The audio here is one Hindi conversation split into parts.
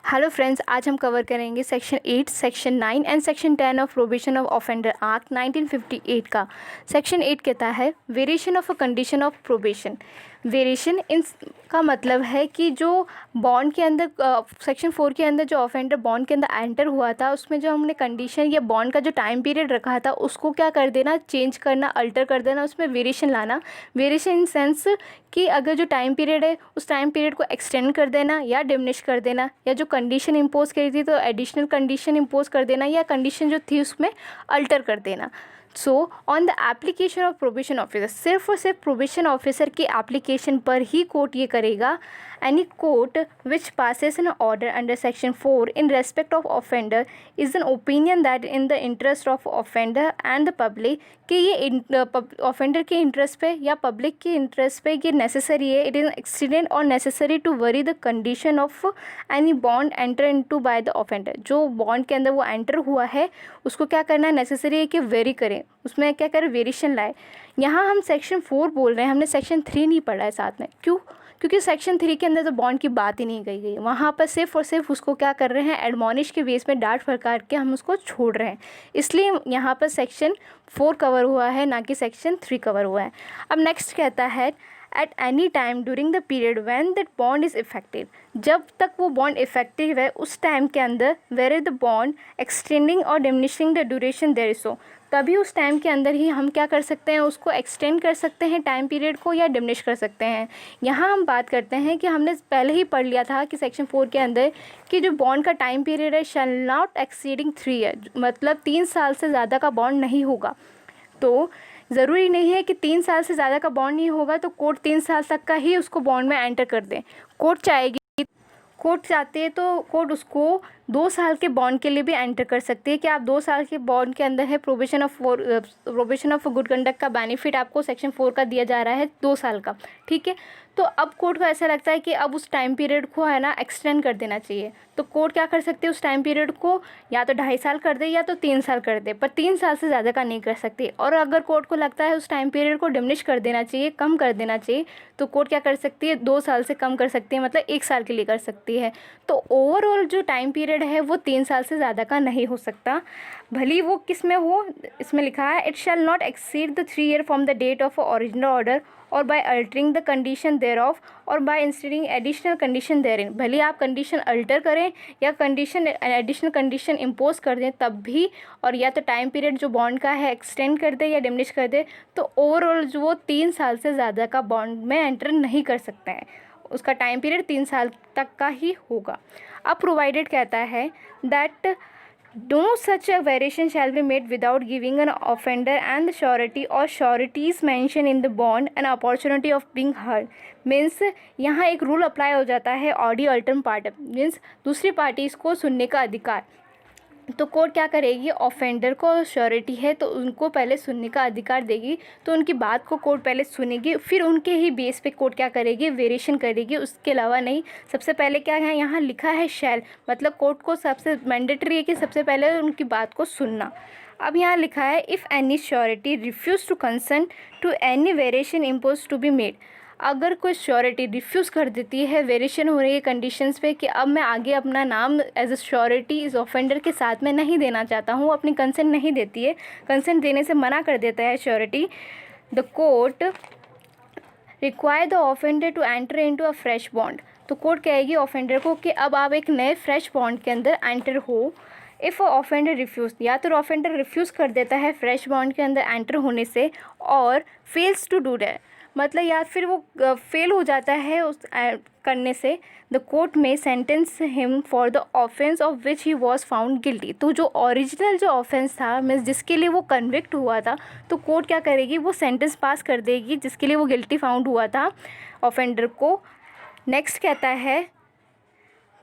हेलो फ्रेंड्स, आज हम कवर करेंगे section 8, section 9 and section 10 of provision of offender act 1958 का। सेक्शन 8 कहता है variation of a condition of probation. Variation in का मतलब है कि जो बॉन्ड के अंदर सेक्शन 4 के अंदर जो ऑफेंडर बॉन्ड के अंदर एंटर हुआ था, उसमें जो हमने कंडीशन या बॉन्ड का जो टाइम पीरियड रखा था उसको क्या कर देना, चेंज करना, अल्टर कर देना, उसमें वेरिएशन लाना। वेरिएशन इन सेंस कि अगर जो टाइम पीरियड है उस टाइम पीरियड को एक्सटेंड कर देना या डिमिनिश कर देना, या जो कंडीशन इम्पोज करी थी तो एडिशनल कंडीशन इम्पोज कर देना, या कंडीशन जो थी उसमें अल्टर कर देना। So on the application of probation officer, सिर्फ और सिर्फ प्रोबेशन ऑफिसर की एप्लीकेशन पर ही कोर्ट ये करेगा। Any court which passes an order under section 4 in respect of offender is an opinion that in the interest of offender and the public, कि ये ऑफेंडर के इंटरेस्ट पे या पब्लिक के इंटरेस्ट पे ये नेसेसरी है, इट इज़ एक्सीडेंट और necessary to vary the condition of any bond enter into by the offender. जो बॉन्ड के अंदर वो एंटर हुआ है उसको क्या करना है, नेसेसरी है कि वेरी करें, उसमें क्या करें, वेरिएशन लाए। यहाँ हम सेक्शन 4 बोल रहे हैं, हमने सेक्शन 3 नहीं पढ़ा है साथ में। क्यों? क्योंकि सेक्शन 3 के अंदर तो बॉन्ड की बात ही नहीं कही गई। वहाँ पर सिर्फ और सिर्फ उसको क्या कर रहे हैं, एडमॉनिश के बेस में डांट फटकार के हम उसको छोड़ रहे हैं। इसलिए यहाँ पर सेक्शन 4 कवर हुआ है, ना कि सेक्शन 3 कवर हुआ है। अब नेक्स्ट कहता है at any time during the period when that bond is effective. जब तक वो बॉन्ड इफेक्टिव है उस टाइम के अंदर where is the bond extending or diminishing the duration there is so, तभी उस टाइम के अंदर ही हम क्या कर सकते हैं, उसको एक्सटेंड कर सकते हैं टाइम पीरियड को, या डिमिनिश कर सकते हैं। यहाँ हम बात करते हैं कि हमने पहले ही पढ़ लिया था कि सेक्शन 4 के अंदर कि जो बॉन्ड का टाइम पीरियड है शैल नॉट एक्सीडिंग 3 ईयर, मतलब 3 साल से ज़्यादा का बॉन्ड नहीं होगा। तो ज़रूरी नहीं है कि 3 साल से ज़्यादा का बॉन्ड नहीं होगा तो कोर्ट 3 साल तक का ही उसको बॉन्ड में एंटर कर दें। कोर्ट चाहती है तो कोर्ट उसको 2 साल के बॉन्ड के लिए भी एंटर कर सकती है कि आप 2 साल के बॉन्ड के अंदर है, प्रोबेशन ऑफ गुड कंडक्ट का बेनिफिट आपको सेक्शन 4 का दिया जा रहा है 2 साल का, ठीक है। तो अब कोर्ट को ऐसा लगता है कि अब उस टाइम पीरियड को है ना एक्सटेंड कर देना चाहिए, तो कोर्ट क्या कर सकती है, उस टाइम पीरियड को या तो 2.5 साल कर दे या तो 3 साल कर दे, पर 3 साल से ज़्यादा का नहीं कर सकती। और अगर कोर्ट को लगता है उस टाइम पीरियड को डिमिनिश कर देना चाहिए, कम कर देना चाहिए, तो कोर्ट क्या कर सकती है, 2 साल से कम कर सकती है, मतलब 1 साल के लिए कर सकती है। तो ओवरऑल जो टाइम पीरियड है वो 3 साल से ज़्यादा का नहीं हो सकता, भली वो किस में हो। इसमें लिखा है it shall not exceed the 3 year from the date of original order or by altering the condition thereof or by instituting additional condition therein. भले आप कंडीशन अल्टर करें या कंडीशन एडिशनल कंडीशन इम्पोज कर दें तब भी, और या तो टाइम पीरियड जो बॉन्ड का है एक्सटेंड कर दे या डिमिनिश कर दे, तो ओवरऑल जो वो 3 साल से ज़्यादा का बॉन्ड में एंटर नहीं कर सकते हैं, उसका टाइम पीरियड 3 साल तक का ही होगा। अब प्रोवाइडेड कहता है that no such a variation shall be made without giving an offender and the surety or sureties mentioned in the bond an opportunity of being heard। Means यहाँ एक रूल अप्लाई हो जाता है ऑडियो अल्टर्म पार्ट, मीन्स दूसरी पार्टीज को सुनने का अधिकार। तो कोर्ट क्या करेगी, ऑफेंडर को श्योरिटी है तो उनको पहले सुनने का अधिकार देगी, तो उनकी बात को कोर्ट पहले सुनेगी, फिर उनके ही बेस पे कोर्ट क्या करेगी, वेरिएशन करेगी, उसके अलावा नहीं। सबसे पहले क्या है, यहाँ लिखा है शैल, मतलब कोर्ट को सबसे मैंडेटरी है कि सबसे पहले उनकी बात को सुनना। अब यहाँ लिखा है if any surety refuse to consent to any variation impose to be made. अगर कोई श्योरिटी रिफ्यूज़ कर देती है वेरिएशन हो रही है कंडीशंस पे कि अब मैं आगे अपना नाम एज अ श्योरिटी इस ऑफेंडर के साथ में नहीं देना चाहता हूँ, अपनी कंसेंट नहीं देती है, कंसेंट देने से मना कर देता है surety, the court require the offender to enter into a fresh bond. तो कोर्ट कहेगी ऑफेंडर को कि अब आप एक नए फ्रेश बॉन्ड के अंदर एंटर हो। इफ़ ऑफेंडर रिफ्यूज़, या तो ऑफेंडर रिफ्यूज़ कर देता है फ्रेश बॉन्ड के अंदर एंटर होने से, और फेल्स टू डू दैट, मतलब या फिर वो फेल हो जाता है उस करने से, the court may sentence him for the offence of which he was found guilty. तो जो ओरिजिनल जो ऑफेंस था, मीन्स जिसके लिए वो कन्विक्ट हुआ था, तो कोर्ट क्या करेगी, वो सेंटेंस पास कर देगी जिसके लिए वो गिल्टी फाउंड हुआ था ऑफेंडर को। नेक्स्ट कहता है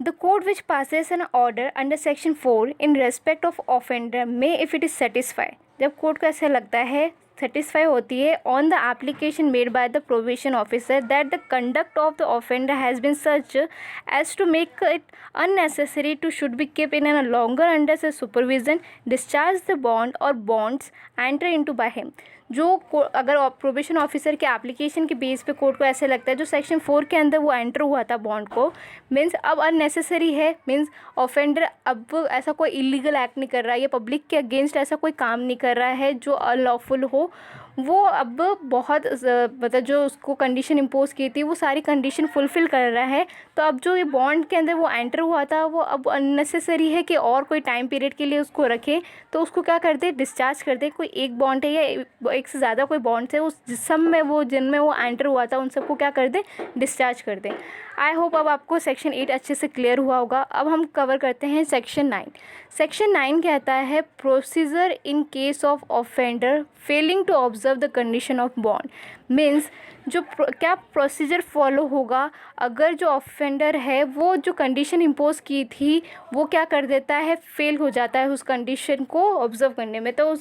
the court which passes an order under section 4 in respect of offender may if it is satisfy. जब कोर्ट को ऐसा लगता है, सेटिस्फाई होती है on the application made by the probation officer that the conduct of the offender has been such as to make it unnecessary to should be keep in an longer under से सुपरविजन, डिस्चार्ज द बॉन्ड और bonds enter into by him. अगर प्रोबेशन ऑफिसर के एप्लीकेशन के बेस पे कोर्ट को ऐसे लगता है जो सेक्शन 4 के अंदर वो एंटर हुआ था बॉन्ड को, मीन्स अब अननेसेसरी है, मीन्स ऑफेंडर अब ऐसा कोई इलीगल एक्ट नहीं कर रहा है या पब्लिक के अगेंस्ट ऐसा कोई काम नहीं कर रहा है जो अनलॉफुल हो, वो अब बहुत मतलब जो उसको कंडीशन इम्पोज की थी वो सारी कंडीशन फुलफ़िल कर रहा है। तो अब जो ये बॉन्ड के अंदर वो एंटर हुआ था वो अब अननेसेसरी है कि और कोई टाइम पीरियड के लिए उसको रखे, तो उसको क्या कर दे, डिस्चार्ज कर दे। कोई एक बॉन्ड है या एक से ज़्यादा कोई बॉन्ड है उस सब में वो जिनमें वो एंटर हुआ था उन सबको क्या कर दे, डिस्चार्ज कर दे। आई होप अब आपको सेक्शन 8 अच्छे से क्लियर हुआ होगा। अब हम कवर करते हैं सेक्शन 9। सेक्शन 9 कहता है procedure in case of offender failing to observe the condition of bond. Means क्या प्रोसीजर फॉलो होगा अगर जो ऑफेंडर है वो जो कंडीशन इम्पोज की थी वो क्या कर देता है, फेल हो जाता है उस कंडीशन को ऑब्जर्व करने में, तो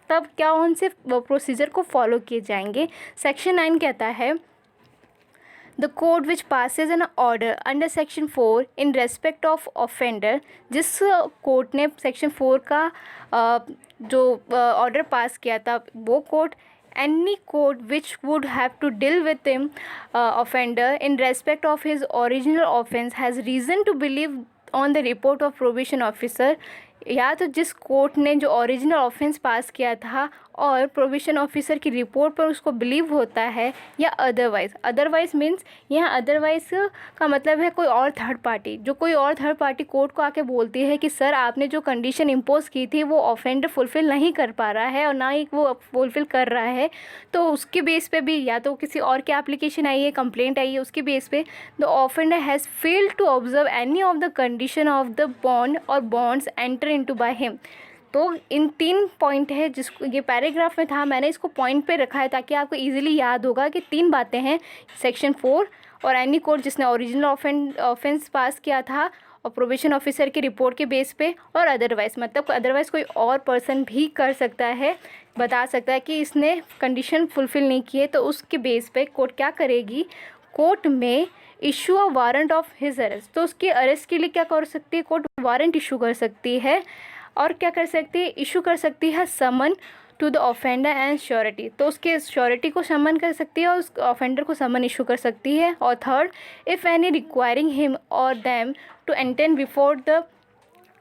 तब क्या उनसे प्रोसीजर को फॉलो किए जाएंगे। सेक्शन 9 कहता है the court which passes an order under section 4 in respect of offender, जिस कोर्ट ने सेक्शन 4 का जो ऑर्डर पास किया था वो court, any court which would have to deal with him offender in respect of his original offense has reason to believe on the report of probation officer, या तो जिस कोर्ट ने जो ओरिजिनल ऑफेंस पास किया था और प्रोबेशन ऑफिसर की रिपोर्ट पर उसको बिलीव होता है, या अदरवाइज़ मीन्स यहाँ अदरवाइज़ का मतलब है कोई और थर्ड पार्टी, जो कोई और थर्ड पार्टी कोर्ट को आके बोलती है कि सर आपने जो कंडीशन इम्पोज की थी वो ऑफेंडर फुलफ़िल नहीं कर पा रहा है और ना ही वो फुलफ़िल कर रहा है, तो उसके बेस पे भी या तो किसी और की एप्लीकेशन आई है, कंप्लेंट आई है, उसके बेस पे the offender has failed to observe any of the condition of the bond और bonds enter into by him. तो इन 3 पॉइंट है, जिसको ये पैराग्राफ में था मैंने इसको पॉइंट पे रखा है ताकि आपको इजीली याद होगा कि 3 बातें हैं, सेक्शन 4 और एनी कोर्ट जिसने ओरिजिनल ऑफेंस पास किया था और प्रोबेशन ऑफिसर की रिपोर्ट के बेस पे, और अदरवाइज़ मतलब अदरवाइज़ कोई और पर्सन भी कर सकता है, बता सकता है कि इसने कंडीशन फुलफ़िल नहीं किए, तो उसके बेस पे कोर्ट क्या करेगी, कोर्ट में issue a warrant of his arrest, तो उसके अरेस्ट के लिए क्या कर सकती है, कोर्ट वारंट इशू कर सकती है, और क्या कर सकती है, इशू कर सकती है summon to the offender and surety, तो उसके श्योरिटी को समन कर सकती है और उस ऑफेंडर को समन इशू कर सकती है। और third, if any requiring him or them to attend before the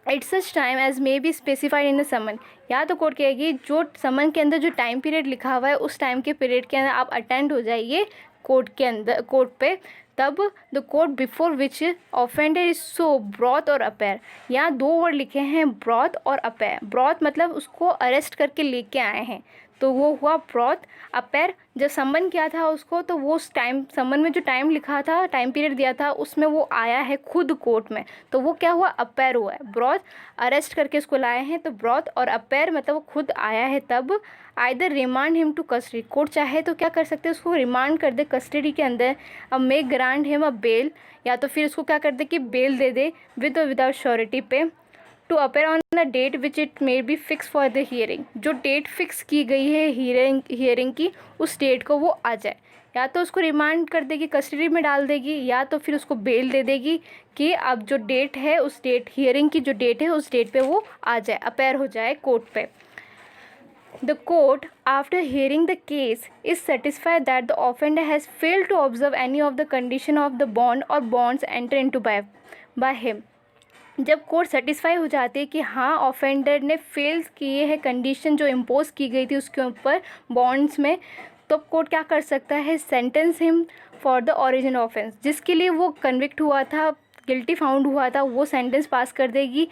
at such time as may be specified in the summon, या तो कोर्ट कहेगी जो समन के अंदर जो टाइम पीरियड लिखा हुआ है उस टाइम के पीरियड के अंदर आप अटेंड हो जाइए कोर्ट के अंदर, कोर्ट पे, तब the court before which offender is so broth और अपेयर, यहाँ 2 वर्ड लिखे हैं ब्रॉथ और अपेयर। ब्रॉथ मतलब उसको अरेस्ट करके लेके आए हैं, तो वो हुआ ब्रॉथ। अपेयर जब समन किया था उसको, तो वो उस टाइम समन में जो टाइम लिखा था, टाइम पीरियड दिया था, उसमें वो आया है खुद कोर्ट में, तो वो क्या हुआ, अपेयर हुआ है। ब्रॉथ अरेस्ट करके उसको लाए हैं, तो ब्रॉथ, और अपेयर मतलब वो खुद आया है तब। Either remand him to custody, court चाहे तो क्या कर सकते हैं, उसको रिमांड कर दे कस्टडी के अंदर। अब may grant him a bail, या तो फिर उसको क्या कर दे कि बेल दे दे विद और विदाउट श्योरिटी पे, to appear on the date which it may be fix for the hearing, जो डेट फिक्स की गई है हियरिंग की उस डेट को वो आ जाए, या तो उसको रिमांड कर देगी, कस्टडी में डाल देगी, या तो फिर उसको बेल दे देगी कि अब जो डेट है उस डेट, हियरिंग की जो डेट है उस डेट पे वो आ जाए, अपेयर हो जाए कोर्ट पे। The court, after hearing the case, is satisfied that the offender has failed to observe any of the condition of the bond or bonds entered into by him. जब कोर्ट सेटिस्फाई हो जाती है कि हाँ ऑफेंडर ने फेल किए हैं कंडीशन जो इम्पोज की गई थी उसके ऊपर बॉन्ड्स में, तो कोर्ट क्या कर सकता है, sentence him for the original offence, जिसके लिए वो कन्विक्ट हुआ था, गिल्टी फाउंड हुआ था, वो सेंटेंस पास कर देगी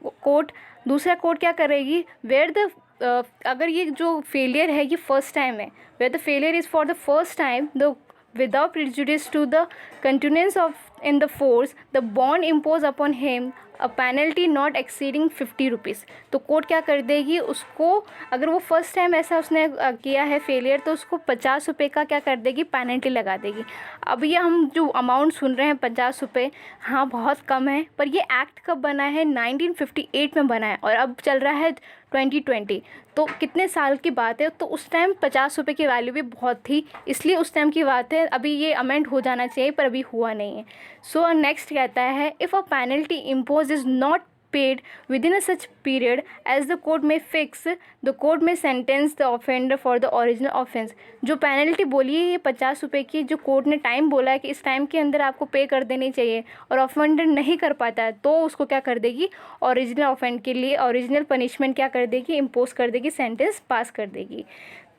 कोर्ट। दूसरा कोर्ट क्या करेगी, वेयर द अगर ये जो फेलियर है ये फर्स्ट टाइम है, where the failure is for the first time, the without prejudice to the continuance of in the force the bond imposed upon him a penalty not exceeding 50 rupees. तो कोर्ट क्या कर देगी उसको, अगर वो फर्स्ट टाइम ऐसा उसने किया है फेलियर, तो उसको 50 रुपये का क्या कर देगी, पेनल्टी लगा देगी। अब ये हम जो अमाउंट सुन रहे हैं 50 रुपये, हाँ बहुत कम है, पर ये एक्ट कब बना है, 1958 में बना है, और अब चल रहा है 2020, तो कितने साल की बात है। तो उस टाइम 50 रुपये की वैल्यू भी बहुत थी, इसलिए उस टाइम की बात है, अभी ये अमेंड हो जाना चाहिए पर अभी हुआ नहीं है। सो नेक्स्ट कहता है, if a penalty impose is not paid within a such period as the court may fix, the court may sentence the offender for the original offence. जो पेनल्टी बोली है ये 50 रुपये की, जो कोर्ट ने टाइम बोला है कि इस टाइम के अंदर आपको पे कर देनी चाहिए और ऑफेंडर नहीं कर पाता है तो उसको क्या कर देगी, ओरिजिनल ऑफेंड के लिए ओरिजिनल पनिशमेंट क्या कर देगी, इम्पोज कर देगी, सेंटेंस पास कर देगी।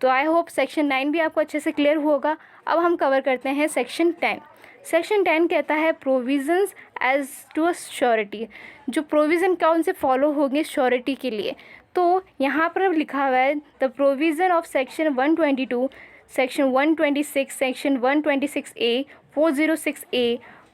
तो आई होप सेक्शन 9 भी आपको अच्छे से क्लियर होगा। अब हम कवर करते हैं सेक्शन 10। सेक्शन 10 कहता है provisions as to a surety. जो प्रोविज़न कौन से फॉलो होंगे श्योरिटी के लिए, तो यहाँ पर लिखा हुआ है the provision of section 122, section 126, section 126A, 406A,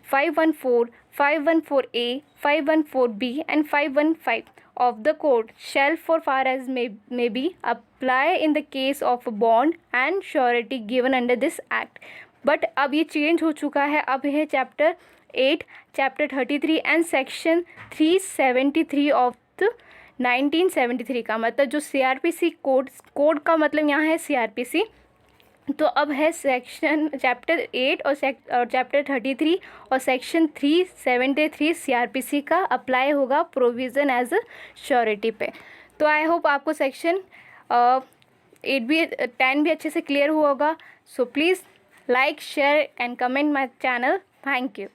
514, 514A, 514B and 515 of the code shall for far as may be apply in the case of a bond and surety given under this act। But अब ये चेंज हो चुका है, अब है chapter 8, chapter 33 and section 373 of the 1973 का, मतलब जो CRPC कोड का मतलब यहाँ है CRPC। तो अब है सेक्शन चैप्टर 8 और चैप्टर 33 और सेक्शन 373 CRPC का अप्लाई होगा प्रोविज़न एज अ श्योरिटी पे। तो आई होप आपको सेक्शन 8 भी 10 भी अच्छे से क्लियर हुआ होगा। So please like, share and comment my channel. Thank you.